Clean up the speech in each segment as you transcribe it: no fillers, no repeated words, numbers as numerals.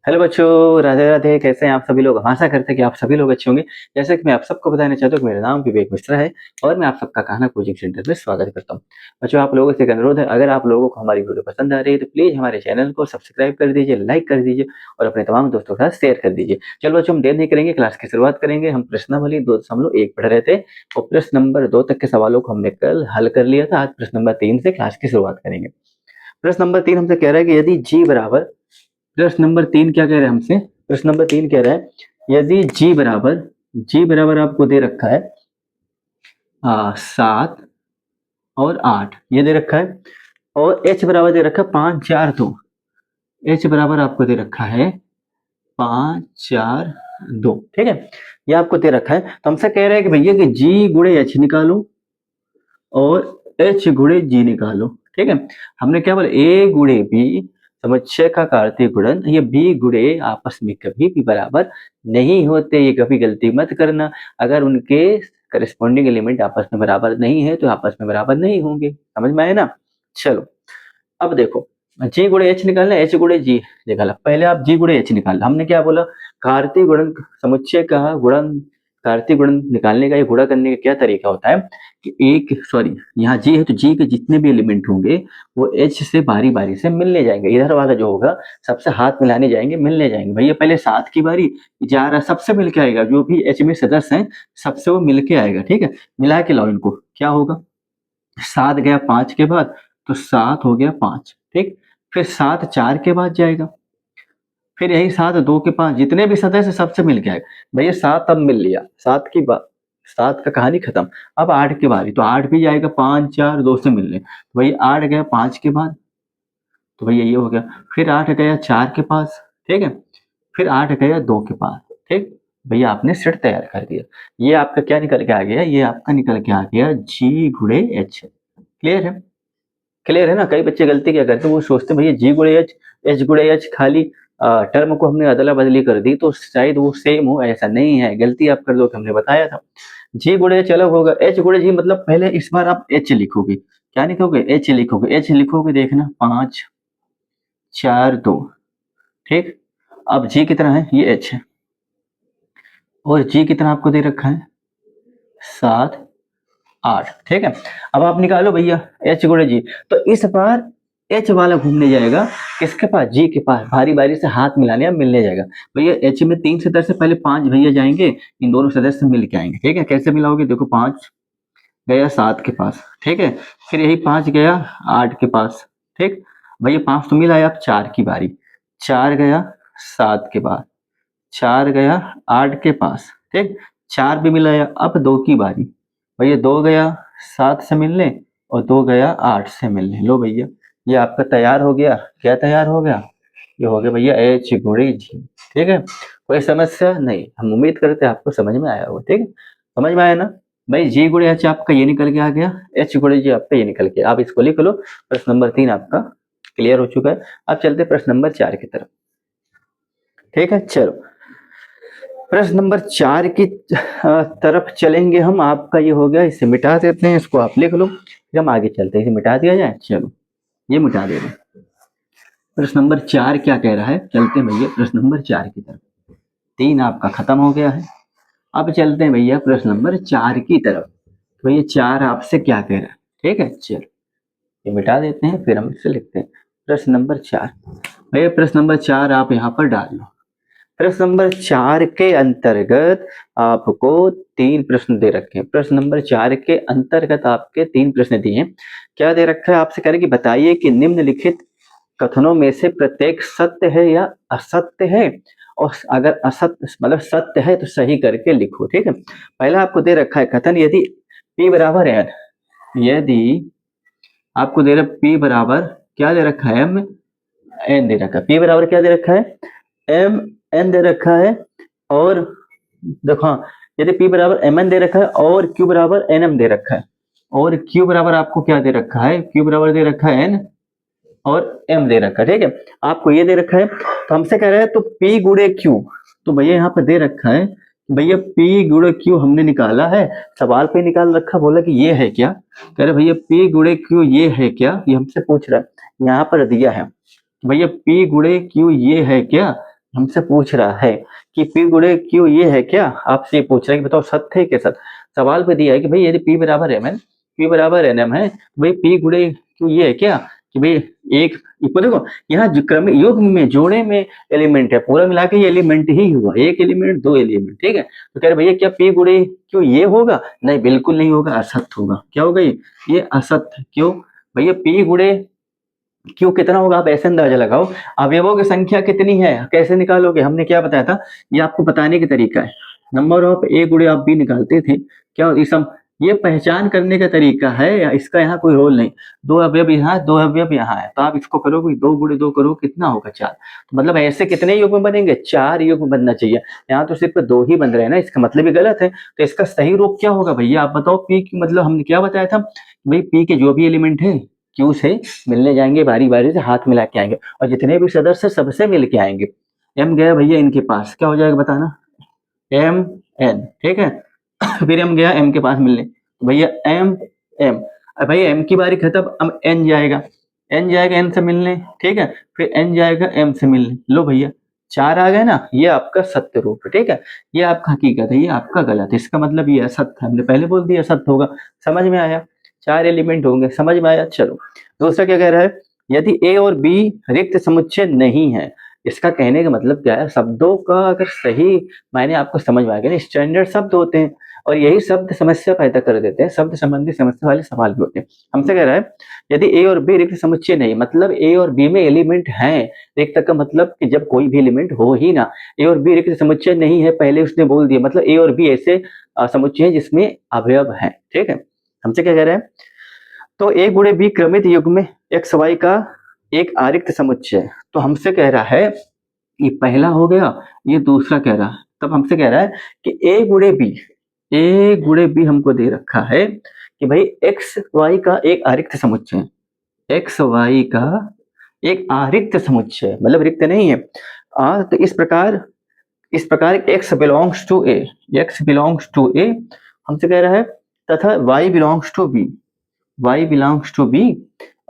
Hello बच्चों, राधे राधे। कैसे हैं आप सभी लोग? आशा करते हैं कि आप सभी लोग अच्छे होंगे। जैसे कि मैं आप सबको बताना चाहता हूँ कि मेरा नाम विवेक मिश्रा है और मैं आप सबका कान्हा कोचिंग सेंटर में स्वागत करता हूँ। बच्चों, आप लोगों से एक अनुरोध है, अगर आप लोगों को हमारी वीडियो पसंद आ रही है तो प्लीज हमारे चैनल को सब्सक्राइब कर दीजिए, लाइक कर दीजिए और अपने तमाम दोस्तों के साथ शेयर कर दीजिए। चलो बच्चों, हम देर नहीं करेंगे, क्लास की शुरुआत करेंगे। हम प्रश्नावली 2.1 पढ़ रहे थे और प्रश्न नंबर 2 तक के सवालों को हमने कल हल कर लिया था। आज प्रश्न नंबर 3 से क्लास की शुरुआत करेंगे। प्रश्न नंबर 3 हमसे कह रहा है कि यदि जी बराबर, प्रश्न नंबर 3 क्या कह रहा है हमसे? प्रश्न नंबर 3 कह रहा है यदि जी बराबर आपको दे रखा है 7 और 8, ये दे रखा है। और एच बराबर दे रखा है 5 4 2। एच बराबर आपको दे रखा है 5 4 2, ठीक है। ये आपको दे रखा है, तो हमसे कह रहा है कि भैया कि जी गुणे एच निकालो और एच गुणे जी निकालो, ठीक है। हमने क्या बोला? ए गुणे बी समुच्चय का कार्तीय गुणन, ये बी गुणे आपस में कभी भी बराबर नहीं होते। ये कभी गलती मत करना। अगर उनके करस्पॉन्डिंग एलिमेंट आपस में बराबर नहीं है तो आपस में बराबर नहीं होंगे। समझ में आए ना? चलो, अब देखो, जी गुणे एच निकालना, एच गुणे जी निकाला। पहले आप जी गुणे एच निकालना। हमने क्या बोला? कार्तीय गुणन समुच्चय का गुणन, कार्तीय गुणन निकालने का, ये गुणा करने का क्या तरीका होता है कि यहाँ जी है तो जी के जितने भी एलिमेंट होंगे वो एच से बारी बारी से मिलने जाएंगे। इधर वाला जो होगा सबसे हाथ मिलाने जाएंगे, मिलने जाएंगे। भैया पहले 7 की बारी जा रहा, सबसे मिल के आएगा। जो भी एच में सदस्य हैं सबसे वो मिल के आएगा, ठीक है। मिला के लाओ इनको, क्या होगा? 7 गया 5 के बाद तो 7 हो गया 5, ठीक। फिर 7 4 के बाद जाएगा, फिर यही 7 2 के 5, जितने भी सदस्य सबसे मिल के आएगा। भैया 7 अब मिल लिया, 7 की बात, 7 का कहानी खत्म। अब 8 की बारी, तो 8 भी जाएगा 5 4 2 से मिलने, तो भैया 8 गया 5 के बाद, तो भैया ये हो गया। फिर 8 गया 4 के पास, ठीक है। फिर 8 गया 2 के पास, ठीक। भैया आपने सेट तैयार कर दिया। ये आपका क्या निकल के आ गया? ये आपका निकल के आ गया जी गुणे एच। क्लियर है? क्लियर है ना? कई बच्चे गलती क्या करते हैं, वो सोचते हैं भैया जी गुणे एच, एच गुणे एच, खाली टर्म को हमने अदला बदली कर दी तो शायद वो सेम हो। ऐसा नहीं है, गलती आप कर दो कि हमने बताया था। जी गुणे एच अलग होगा, एच गुणे जी मतलब पहले इस बार आप एच लिखोगे। क्या लिखोगे? एच लिखोगे। एच लिखोगे, देखना 5 4 2, ठीक। अब जी कितना है? ये एच है। और जी कितना आपको दे रखा है? 7 8, ठीक है। अब आप निकालो भैया एच गुणे जी। तो इस बार एच वाला घूमने जाएगा किसके पास? जी के पास। बारी बारी से हाथ मिलाने या मिलने जाएगा। भैया एच में 3 सदस्य, पहले 5 भैया जाएंगे, इन दोनों सदस्य मिल के आएंगे, ठीक है। कैसे मिलाओगे? देखो 5 गया 7 के पास, ठीक है। फिर यही 5 गया 8 के पास, ठीक। भैया 5 तो मिला है, अब 4 की बारी, 4 गया 7 के बाद, 4 गया 8 के पास, ठीक। 4 भी मिलाया, अब 2 की बारी। भैया 2 गया 7 से मिलने और 2 गया 8 से मिलने। लो भैया, ये आपका तैयार हो गया। क्या तैयार हो गया? ये हो गया भैया एच गुणे जी, ठीक है। कोई समस्या नहीं, हम उम्मीद करते हैं आपको समझ में आया होगा, ठीक है। समझ में आया ना? भाई जी गुणे एच आपका ये निकल के आ गया, एच गुणे जी आपका ये निकल के। आप इसको लिख लो। प्रश्न नंबर 3 आपका क्लियर हो चुका है। अब चलते प्रश्न नंबर 4 की तरफ, ठीक है। चलो, प्रश्न नंबर 4 की तरफ चलेंगे हम। आपका ये हो गया, इसे मिटा देते हैं, इसको आप लिख लो, फिर हम आगे चलते हैं। इसे मिटा दिया जाए, चलो ये मिटा दे रहे हैं। प्रश्न नंबर 4 क्या कह रहा है? चलते हैं भैया प्रश्न नंबर 4 की तरफ। 3 आपका खत्म हो गया है। अब चलते हैं भैया प्रश्न नंबर 4 की तरफ। तो भैया 4 आपसे क्या कह रहा है? ठीक है, चलो ये मिटा देते हैं, फिर हम इसे लिखते हैं। प्रश्न नंबर 4, भैया प्रश्न नंबर 4 आप यहाँ पर डाल लो। प्रश्न नंबर 4 के अंतर्गत आपको 3 प्रश्न दे रखे हैं। प्रश्न नंबर 4 के अंतर्गत आपके 3 प्रश्न दिए हैं। क्या दे रखा है? आपसे कह रहे कि बताइए कि निम्नलिखित कथनों में से प्रत्येक सत्य है या असत्य है, और अगर असत्य मतलब सत्य है तो सही करके लिखो, ठीक है। पहला आपको दे रखा है कथन, यदि p बराबर है, यदि आपको दे रहा p बराबर क्या दे रखा है? m n दे रखा है। p बराबर क्या दे रखा है? m n दे रखा है। और देखो हाँ, यदि p बराबर mn दे रखा है और q बराबर nm दे रखा है, और q बराबर आपको क्या दे रखा है? q बराबर दे रखा है n और m दे रखा है, ठीक है। आपको ये दे रखा है, तो हमसे कह रहा है तो p गुणे q, तो भैया यहाँ पे दे रखा है, भैया p गुणे q हमने निकाला है, सवाल पे निकाल रखा, बोला कि ये है क्या? कह रहे भैया p गुणे q ये है क्या? ये हमसे पूछ रहा है, यहाँ पर दिया है। भैया p गुणे q ये है क्या? हमसे पूछ रहा है कि पी गुणे क्यू ये है क्या, आपसे ये पूछ रहा है कि बताओ सत्य है क्या सत्य। सवाल पे दिया है कि भाई यदि पी बराबर एम एन, पी बराबर एन एम है, तो भाई पी गुणे क्यू ये है क्या कि भाई एक इक्वल, देखो यहाँ क्रम युग्म में जोड़े में एलिमेंट है, पूरा मिला के ये एलिमेंट ही हुआ, एक एलिमेंट दो एलिमेंट, ठीक है। तो कह रहे भैया क्या पी गुणे क्यों ये होगा, नहीं बिल्कुल नहीं होगा, असत्य होगा। क्या होगा ये असत्य। क्यों भैया, पी गुणे क्यों कितना होगा, आप ऐसे अंदाजा लगाओ। अवयवों की संख्या कितनी है कैसे निकालोगे, हमने क्या बताया था, ये आपको बताने का तरीका है। नंबर ऑफ ए गुणे आप बी निकालते थे, क्या होती सम, ये पहचान करने का तरीका है, इसका यहाँ कोई रोल नहीं। दो अवयव यहाँ, दो अवयव यहाँ है, तो आप इसको करोगे, दो गुणे दो करो कितना होगा, चार। तो मतलब ऐसे कितने युग्म बनेंगे, चार युग्म बनना चाहिए। यहाँ तो सिर्फ दो ही बन रहे हैं ना, इसका मतलब ही गलत है। तो इसका सही रूप क्या होगा भैया, आप बताओ। पी की मतलब हमने क्या बताया था भाई, पी के जो भी एलिमेंट है क्यू से मिलने जाएंगे, बारी बारी से हाथ मिला के आएंगे, और जितने भी सदस्य सबसे मिल के आएंगे। एम गया भैया इनके पास, क्या हो जाएगा बताना, एम एन, ठीक है। फिर एम गया एम के पास मिलने, तो भैया एम एम, अब भैया एम की बारी खत्म, अब एन जाएगा, एन जाएगा एन से मिलने, ठीक है। फिर एन जाएगा एम से मिलने, लो भैया चार आ गए ना, ये आपका सत्य रूप है, ठीक है। ये आपका हकीकत है, ये आपका गलत है, इसका मतलब ये असत्य, हमने पहले बोल दिया सत्य होगा। समझ में आया, चार एलिमेंट होंगे, समझ में आया। चलो दूसरा क्या कह रहा है, यदि ए और बी रिक्त समुच्चय नहीं है, इसका कहने का मतलब क्या है, शब्दों का अगर सही मायने आपको समझ में आ गया, स्टैंडर्ड शब्द होते हैं और यही शब्द समस्या पैदा कर देते हैं, शब्द संबंधी समस्या वाले सवाल भी होते हैं। हमसे कह रहा है यदि ए और बी रिक्त समुच्चय नहीं, मतलब ए और बी में एलिमेंट हैं, रिक्त का मतलब कि जब कोई भी एलिमेंट हो ही ना, ए और बी रिक्त समुच्चय नहीं है, पहले उसने बोल दिया, मतलब ए और बी ऐसे समुच्चय है जिसमें अवयव है, ठीक है। हमसे क्या कह रहे हैं, तो ए गुणे बी क्रमित युग्म में एक्स वाई का एक आरिक्त समुच्चय है। तो हमसे कह रहा है, ये पहला हो गया, ये दूसरा कह रहा है, तब हमसे कह रहा है कि ए गुणे बी हमको दे रखा है कि भाई एक्स वाई का एक आरिक्त समुच्चय है, एक्स वाई का एक आरिक्त समुच्चय, मतलब रिक्त नहीं है। तो इस प्रकार X belongs to A, X belongs to A हमसे कह रहा है, तथा Y belongs to B, Y belongs to B.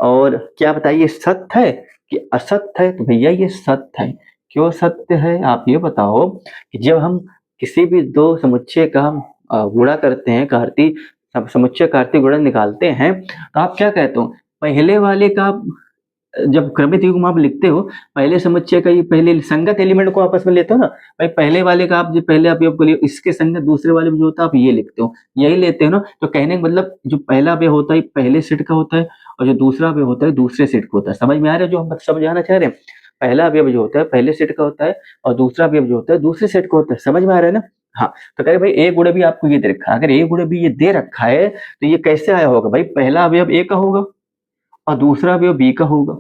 और क्या बताइए सत्य है कि असत्य है, तो भैया ये सत्य है। क्यों सत्य है आप ये बताओ, कि जब हम किसी भी दो समुच्चय का गुणा करते हैं, कार्तीय समुच्चय कार्तीय गुणन निकालते हैं, तो आप क्या कहते हो, पहले वाले का जब क्रमित युग्म आप लिखते हो, पहले समुच्चय का ये पहले संगत एलिमेंट को आपस में लेते हो ना, भाई पहले वाले का आप जो पहले अवयव को लिए, इसके संगत दूसरे वाले में जो होता है आप ये लिखते हो, यही लेते हो ना। तो कहने का मतलब जो पहला अवयव होता है पहले सेट का होता है, और जो दूसरा अवयव होता है दूसरे सेट का होता है। समझ में आ रहा है जो हम समझाना चाह रहे हैं, पहला अवयव जो होता है पहले सेट का होता है, और दूसरा अवयव जो होता है दूसरे सेट का होता है। समझ में आ रहा है ना। हाँ, तो कह रहे भाई ए गुणे भी आपको ये दे रखा है, अगर ए गुणे भी ये दे रखा है तो ये कैसे आया होगा, भाई पहला अवयव ए का होगा और दूसरा अवयव बी का होगा।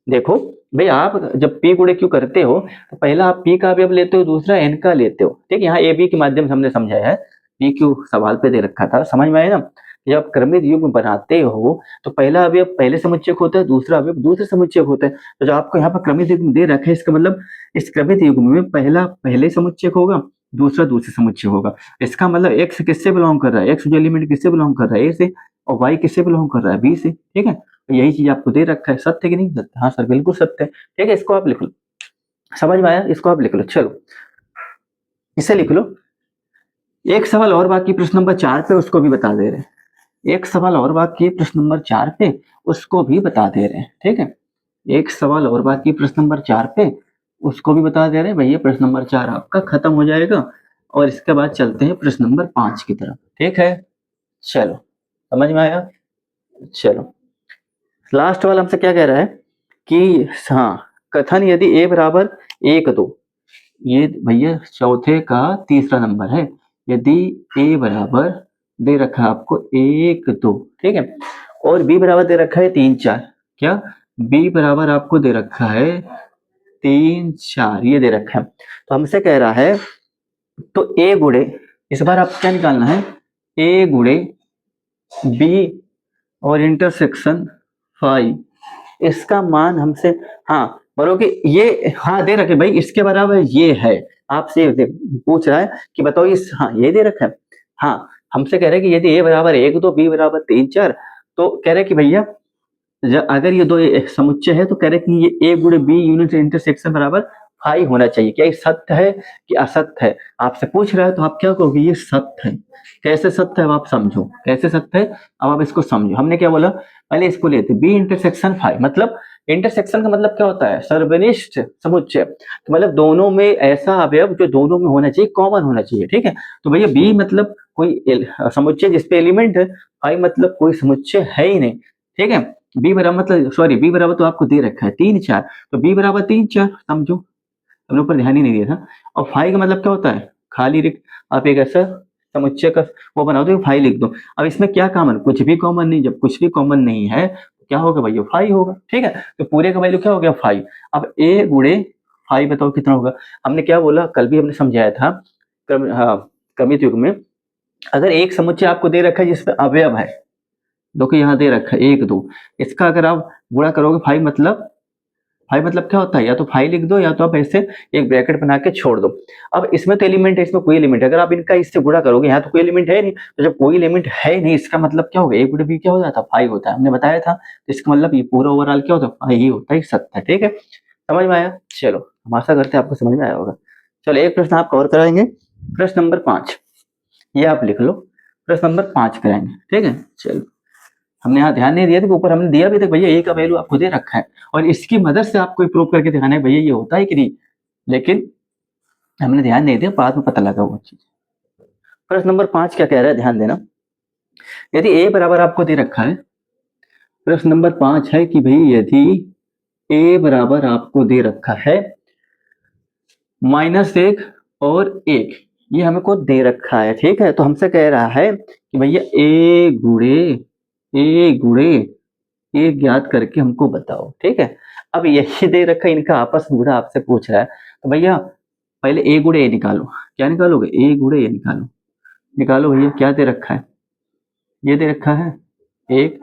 देखो भाई, आप जब पी गुणे क्यू करते हो तो पहला आप पी का अवयव लेते हो, दूसरा एन का लेते हो, ठीक है। यहाँ ए बी के माध्यम से हमने समझाया है, पी क्यू सवाल पे दे रखा था, समझ में आया ना। जब आप क्रमित युग्म बनाते हो तो पहला अवयव पहले समुच्चय होता है, दूसरा अवयव दूसरे समुच्चय होता है। तो जो आपको यहाँ पर क्रमित युग्म दे रखा है, इसका मतलब इस क्रमित युग्म में पहला पहले समुच्चय होगा, दूसरा दूसरे समुच्चय होगा। इसका मतलब एक्स किससे बिलोंग कर रहा है, एक्स जो एलिमेंट किससे बिलोंग कर रहा है, ए से, और वाई किससे बिलोंग कर रहा है, बी से, ठीक है। तो यही चीज आपको दे रखा है, सत्य है कि नहीं सत्य, हाँ सर बिल्कुल सत्य है, ठीक है। इसको आप लिख लो, समझ में आया, इसको आप लिख लो। चलो इसे लिख लो। एक सवाल और बाकी प्रश्न नंबर 4 पे, उसको भी बता दे रहे हैं। एक सवाल और बाकी प्रश्न नंबर 4 पे, उसको भी बता दे रहे हैं, ठीक है। एक सवाल और बाकी प्रश्न नंबर 4 पे, उसको भी बता दे रहे हैं भैया। प्रश्न नंबर 4 आपका खत्म हो जाएगा और इसके बाद चलते हैं प्रश्न नंबर 5 की तरफ, ठीक है। चलो समझ में आया। चलो लास्ट वाला हमसे क्या कह रहा है कि हाँ, कथन यदि ए बराबर एक दो, ये भैया चौथे का तीसरा नंबर है, यदि ए बराबर दे रखा है आपको एक दो, ठीक है, और बी बराबर दे रखा है तीन चार, क्या बी बराबर आपको दे रखा है तीन चार, ये दे रखा है। तो हमसे कह रहा है, तो ए गुणे, इस बार आपको क्या निकालना है, ए गुणे बी और इंटरसेक्शन फाइव, इसका मान हमसे, हाँ बोलो कि ये, हाँ दे रखे भाई इसके बराबर ये है, आपसे पूछ रहा है कि बताओ इस, हाँ ये दे रखा है। हाँ हमसे कह रहे हैं कि यदि ए बराबर एक दो बी बराबर तीन चार, तो कह रहे हैं कि भैया अगर ये दो समुच्चय है तो कह रहे हैं कि ये ए गुणे बी यूनिट इंटरसेक्शन बराबर फाई होना चाहिए। क्या ये सत्य है कि असत्य है? आपसे पूछ रहा है तो आप क्या कहोगे, ये सत्य है। कैसे सत्य है अब आप समझो, कैसे सत्य है अब आप इसको समझो। हमने क्या बोला, पहले इसको लेते बी इंटरसेक्शन फाई, मतलब इंटरसेक्शन का मतलब क्या होता है, सर्वनिष्ठ समुच्चय, तो मतलब दोनों में ऐसा अवयव जो दोनों में होना चाहिए, कॉमन होना चाहिए, ठीक है। तो भैया बी मतलब कोई समुच्चय जिसपे एलिमेंट है, फाई मतलब कोई समुच्चय है ही नहीं, ठीक है। बी बराबर मतलब सॉरी बी बराबर तो आपको दे रखा है 3 4, तो बी बराबर 3 4 समझो, हमने ऊपर ध्यान ही नहीं दिया था। और फाई का मतलब क्या होता है, खाली रिक्त। आप एक ऐसा समुच्चय का वो बनाओ तो फाई लिख दो। अब इसमें क्या कॉमन, कुछ भी कॉमन नहीं, जब कुछ भी कॉमन नहीं है तो क्या होगा भैया, फाई होगा, ठीक है। तो पूरे का वैल्यू क्या हो गया, फाई। अब ए गुणे फाई बताओ कितना होगा। हमने क्या बोला, कल भी हमने समझाया था हाँ, क्रमित युग में अगर एक समुच्चय आपको दे रखा है जिसमें अवयव है, देखो यहाँ दे रखा है 1 2, इसका अगर आप गुणा करोगे फाइव मतलब क्या होता है, या तो फाइव लिख दो या तो आप ऐसे एक ब्रैकेट बना के छोड़ दो। अब इसमें तो एलिमेंट है, इसमें कोई एलिमेंट है, अगर आप इनका इससे गुणा करोगे, यहाँ तो कोई एलिमेंट है नहीं, तो जब कोई एलिमेंट है नहीं इसका मतलब क्या होगा, एक गुणे बी क्या हो जाता है, फाइव होता है, हमने बताया था। तो इसका मतलब ये पूरा ओवरऑल क्या होता है, फाइव ही होता है, सत्य है, ठीक है। समझ में आया, चलो हम आशा करते हैं आपको समझ में आया होगा। चलो एक प्रश्न आप कवर कराएंगे, प्रश्न नंबर 5, ये आप लिख लो, प्रश्न नंबर 5 कराएंगे, ठीक है। चलो हमने यहाँ ध्यान नहीं दिया था कि ऊपर हमने दिया भी था भैया ए का वैल्यू आपको दे रखा है, और इसकी मदद से आपको प्रूव करके दिखाना है भैया ये होता है कि नहीं, लेकिन हमने ध्यान नहीं दिया, बाद में पता लगा वो चीज। प्रश्न नंबर 5 क्या कह रहा है, ध्यान देना। यदि ए बराबर आपको दे रखा है, प्रश्न नंबर 5 है कि भाई यदि ए बराबर आपको दे रखा है -1 और 1, ये हमको दे रखा है, ठीक है। तो हमसे कह रहा है कि भैया ए गुणे ये ज्ञात करके हमको बताओ, ठीक है। अब यही दे रखा है, इनका आपस में गुणा आपसे पूछ रहा है, तो भैया पहले ए गुणे ए निकालो। क्या निकालोगे, ए गुणे ए निकालो। निकालो भैया, क्या दे रखा है, ये दे रखा है एक,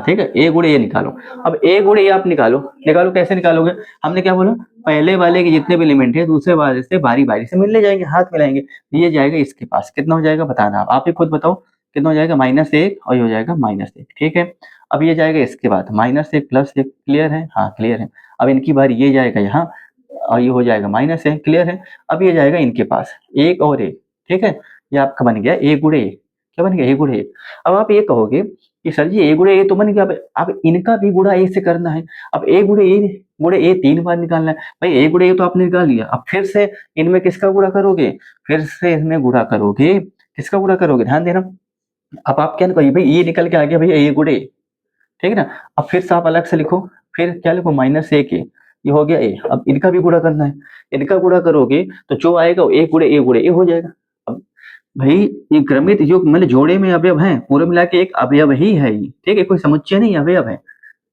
ठीक है, ए गुणे ए निकालो। अब ए गुणे ए आप निकालो, निकालो कैसे निकालोगे, हमने क्या बोला, पहले वाले के जितने भी एलिमेंट है दूसरे वाले से बारी बारी से मिलने जाएंगे, हाथ मिलाएंगे, ये जाएगा इसके पास, कितना हो जाएगा बताना, आप ही खुद बताओ कितना हो जाएगा, -1 और ये हो जाएगा -1, ठीक है। अब ये जाएगा इसके बाद -1 +1, क्लियर है, हाँ क्लियर है। अब इनकी बारी ये जाएगा यहाँ और ये हो जाएगा -1, क्लियर है। अब ये जाएगा इनके पास 1 और 1, ठीक है। ये आपका बन गया ए गुणे ए, क्या बन गया, ए गुणे ए। अब आप ये कहोगे कि सर जी ए गुणे ए तो बन गया, अब इनका भी गुणा ए से करना है। अब ए गुणे ए 3 बार निकालना है, भाई ए गुणे ए तो आपने निकाल लिया, अब फिर से इनमें किसका गुणा करोगे, फिर से इनमें गुणा करोगे, किसका गुणा करोगे, ध्यान देना। अब आप क्या कहिए, भाई ये निकल के आ गया भैया ए गुणे ए, ठीक है ना। अब फिर से आप अलग से लिखो, फिर क्या लिखो, -1 ये हो गया ए। अब इनका भी गुणा करना है, इनका गुणा करोगे तो जो आएगा वो ए गुणे ए हो जाएगा। अब भाई ये क्रमित योग मतलब जोड़े में अवयव है, पूरे मिला के एक अवयव ही है ये, ठीक है, कोई समुच्चय नहीं अवयव है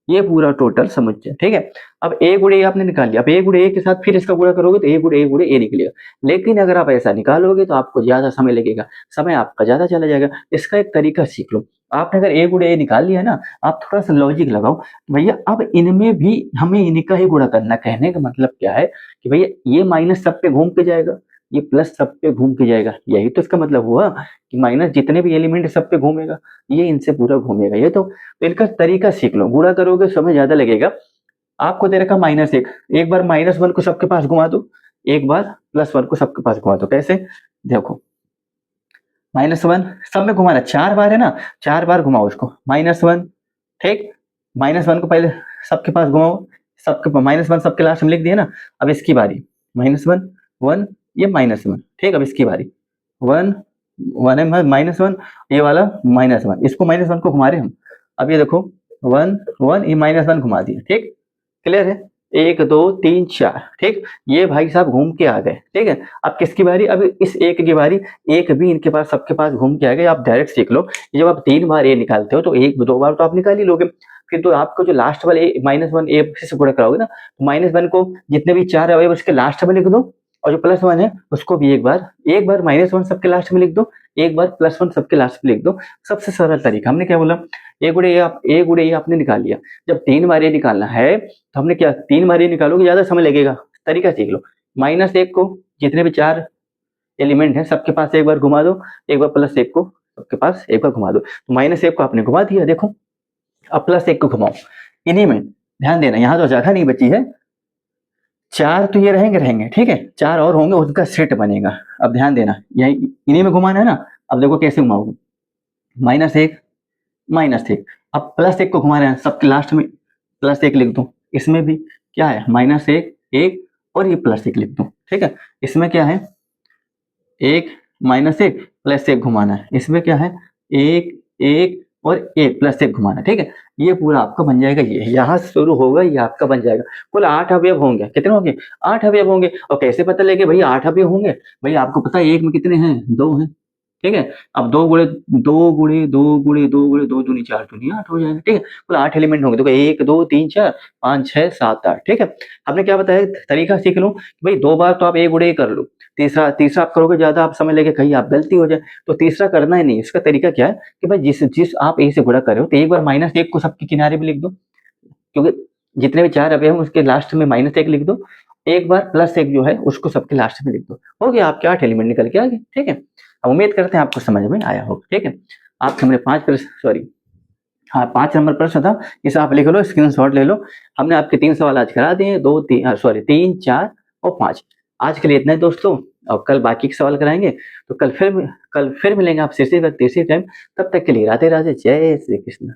ये पूरा टोटल समुच्चय, ठीक है। अब ए गुणे ए आपने निकाल लिया, अब ए गुणे ए के साथ फिर इसका गुणा करोगे तो ए गुणे ए निकलेगा। लेकिन अगर आप ऐसा निकालोगे तो आपको ज्यादा समय लगेगा, समय आपका ज्यादा चला जाएगा। इसका एक तरीका सीख लो, आपने अगर ए गुणे ए निकाल लिया ना, आप थोड़ा सा लॉजिक लगाओ, भैया अब इनमें भी हमें इनका ही गुणा करना। कहने का मतलब क्या है कि भैया ये माइनस सब पे घूम के जाएगा, ये प्लस सब पे घूम के जाएगा, यही तो इसका मतलब हुआ कि माइनस जितने भी एलिमेंट सब पे घूमेगा, ये इनसे पूरा घूमेगा। ये तो इनका तरीका सीख लो, गुणा करोगे समय ज्यादा लगेगा। आपको दे रखा -1, एक बार -1 को सबके पास घुमा दो, एक बार +1 को सबके पास घुमा दो। कैसे, देखो -1 सब में घुमाना 4 बार है ना, 4 बार घुमाओ उसको, -1, ठीक। -1 को पहले सबके पास घुमाओ, सबके -1 सबके लास्ट में लिख दिया ना। अब इसकी बारी -1 1, ये -1, ठीक। अब इसकी बारी 1 1 है -1, ये वाला -1, इसको -1 को घुमा रहे हम। अब ये देखो 1 1, ये -1 घुमा दिया, ठीक, क्लियर है। 1 2 3 4, ठीक, ये भाई साहब घूम के आ गए, ठीक है। अब किसकी बारी, अब इस एक की बारी, एक भी इनके पास सबके पास घूम के आ गए। आप डायरेक्ट सीख लो, जब आप 3 बार ए निकालते हो तो 1 2 बार तो आप निकाल ही लोगे, फिर तो आपको जो लास्ट वाले -1 ए से गुणा कराओगे ना, तो -1 को जितने भी 4 अवयव उसके लास्ट में लिख दो, और जो +1 है उसको भी एक बार -1 सबके लास्ट में लिख दो, एक बार +1 सबके लास्ट में लिख दो। सबसे सरल तरीका, हमने क्या बोला, ए गुणे ए आपने निकाल लिया। जब 3 बार ए निकालना है तो हमने क्या, 3 बार ए निकालोगे ज्यादा समय लगेगा, तरीका सीख लो। -1 को जितने भी 4 एलिमेंट है सबके पास एक बार घुमा दो, एक बार +1 को सबके पास एक बार घुमा दो। तो -1 को आपने घुमा दिया, देखो अब +1 को घुमाओ, इन्हीं में ध्यान देना, यहाँ तो जगह नहीं बची है, 4 तो ये रहेंगे रहेंगे, ठीक है, 4 और होंगे, उनका सेट बनेगा। अब ध्यान देना, यही इन्हीं में घुमाना है ना। अब देखो कैसे घुमाओगे, -1 -1, अब +1 को घुमा रहे हैं, सबके लास्ट में +1 लिख दूं। इसमें भी क्या है, -1 1 और ये +1 लिख दूं, ठीक है। इसमें क्या है, 1 -1 +1 घुमाना है। इसमें क्या है, 1 1 और 1 +1 घुमाना है, ठीक है। ये पूरा आपका बन जाएगा, ये यहाँ से शुरू होगा, ये आपका बन जाएगा। कुल 8 अवयव होंगे, कितने होंगे, 8 अवयव होंगे। और कैसे पता लगे भाई 8 अवयव होंगे, भाई आपको पता है 1 में कितने हैं, 2 हैं, ठीक है। अब 2 गुणे 2 गुणे 2 गुणे 2 गुणे 2 दूनी 4 दूनी 8 हो जाएगा, ठीक है। कुल 8 एलिमेंट होंगे। देखो 1 2 3 4 5 6 7 8, ठीक है। हमने क्या बताया, तरीका सीख लो भाई, 2 बार तो आप 1 गुणे कर लो, तीसरा तीसरा आप करोगे ज्यादा, आप समझ लेके कहीं आप गलती हो जाए, तो तीसरा करना ही नहीं। इसका तरीका क्या है कि भाई जिस जिस आप ए से गुणा कर रहे हो, तो एक बार -1 को सबके किनारे भी लिख दो, क्योंकि जितने भी 4 अवयव हैं उसके लास्ट में -1 लिख दो। एक बार +1 जो है उसको सबके लास्ट में लिख दो, हो गया, आपके 8 एलिमेंट निकल के आ गए, ठीक है। अब उम्मीद करते हैं आपको समझ में आया होगा, ठीक है। आपसे हमने 5 प्रश्न, सॉरी, हाँ 5 नंबर प्रश्न था, इसे आप लिख लो, स्क्रीनशॉट ले लो। हमने आपके 3 सवाल आज करा दिए, 2 3 सॉरी 3 4 और 5। आज के लिए इतना ही दोस्तों, और कल बाकी के सवाल कराएंगे। तो कल फिर मिलेंगे आपसे इसी वक्त इसी टाइम। तब तक के लिए राधे राधे, जय श्री कृष्ण।